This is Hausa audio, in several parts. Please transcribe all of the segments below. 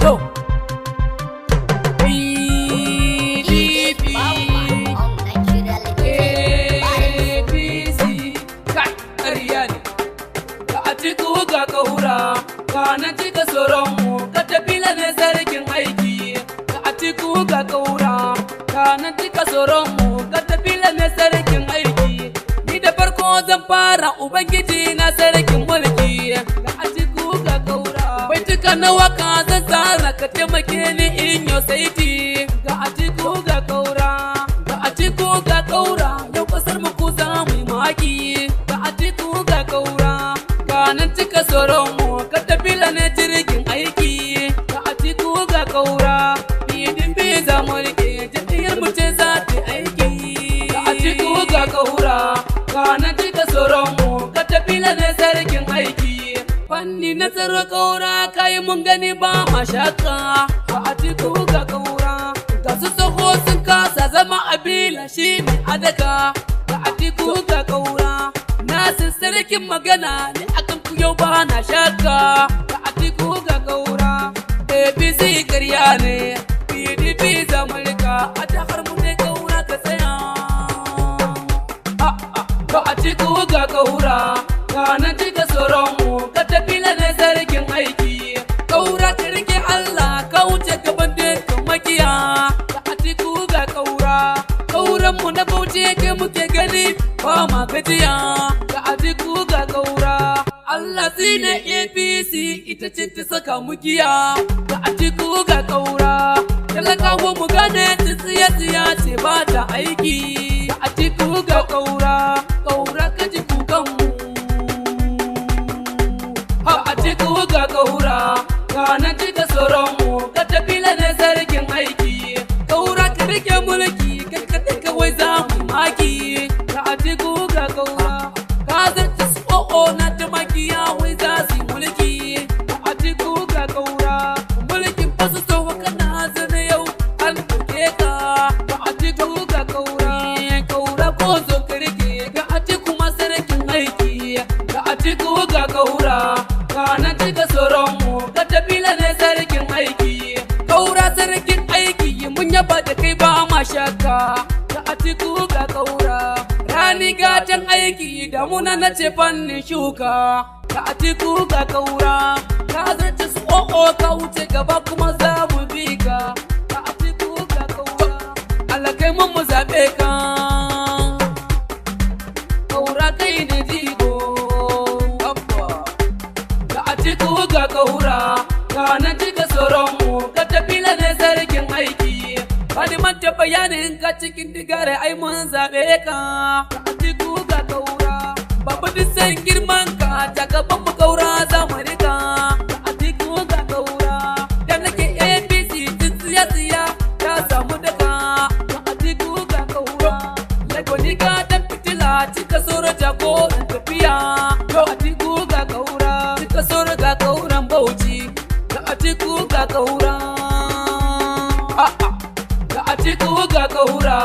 Yo. PDP APC kai ƙarya ne ga Atiku ga Kaura ga nan cika tsoronmu ka tafila ne sarkin aiki ga Atiku ga Kaura ga nan cika tsoronmu ka tafila ne sarkin aiki ni da farko zan fara ubangiji na sarkin mulki ga Atiku ga Kaura bai cika na waka zan tsara ka taimake ni in yo saiti ga Atiku ga Kaura ga Atiku ga Kaura yau kasar mu ku za mu yi maki ga Atiku ga Kaura ga nan cika tsoron mu ka tafila ne jirgin aiki ga Atiku ga Kaura idin bi za mu rike jam'iyyar mu ce za ta aiki ga Atiku ga Kaura ga nan cika tsoron mu ka tafila ne sarkin aiki fanni na tsaro Kaura kai mun gani ba ma shakka ga Atiku ga Kaura ga su tsoho sun kasa zama abila shi ne adaka ga Atiku ga Kaura na san sarkin magana ne akan ku yau ba na shakka ga Atiku ga Kaura APC ƙarya ne PDP zamurka a jihar mu ne Kaura ka tsaya ga Atiku ga Kaura ga nan cika tsoron mu ka tafila ne sarkin aiki Kaura ka rike Allah ka wuce gaban dukkan makiya ga Atiku ga Kaura Kauran mu na bauchi ke muke gani ba ma gajiya ga Atiku ga Kaura Allah zine APC ita ce ta saka mu giya ga Atiku ga Kaura talakawa mu gane tsiya ce ba ta aiki ga Atiku ga Kaura Kaura ka ji kukan mu ha Atiku ga Kaura ga nan cika tsoron mu ka tafila ne sarkin aiki Kaura ka rike mulki kai kaɗai kawai za mu maki ga Atiku ga Kaura ka zarta tsoho na tumakiya wai za su yi mulki ga Atiku ga Kaura mulkin fasu tsoho kana zana yau an ɗauke ka ga Atiku ga Kaura Kaura ko zo ka rike ga Atiku ma sarkin aiki ga Atiku ga Kaura ka nan cika tsoron mu ka tafila ne sarkin aiki Kaura sarkin aiki mun yaba da kai ba ma shakka ga Atiku ga Kaura rani gatan aiki da muna na ce fannin shuka ga Atiku ga Kaura ka zarce su o'o ka wuce gaba kuma za mu bi ka ga Atiku ga Kaura Allah kai mun mu zabe ka Kaura kai ne jigo ga Atiku ga Kaura ka nan cika tsoron mu ka tafila ne sarkin aiki Bani manta bayanin ka cikin digare ai mun zabe ka ga Atiku ga Kaura babu disan girman ka ta gaban mu Kaura za mu rika ga Atiku ga Kaura da nake APC tsiya ta samu daga ga Atiku ga Kaura lagoni ga dan fitila cika soro jagoran tafiya ga Atiku ga Kaura cika soro ga Kauran Bauchi ga Atiku ga Kaura ga Atiku ga Kaura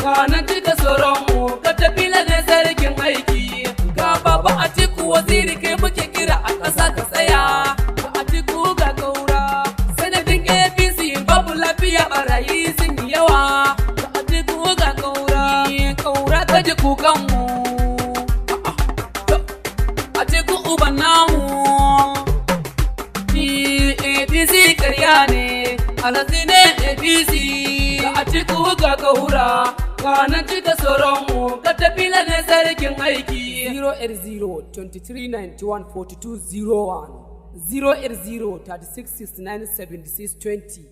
ga nan cika tsoron mu ka tafila ne sarkin aiki ga baba Atiku waziri kai muke kira a ƙasa ka tsaya ga Atiku ga Kaura sanadin APC babu lafiya barayi sun yi yawa ga Atiku ga Kaura Kaura ka ji kukan mu Atiku uban namu APC ƙarya ne alazi ne APC ga Atiku ga Kaura ga nan cika tsoron mu ka tafila ne sarkin aiki 08023914201 08036697620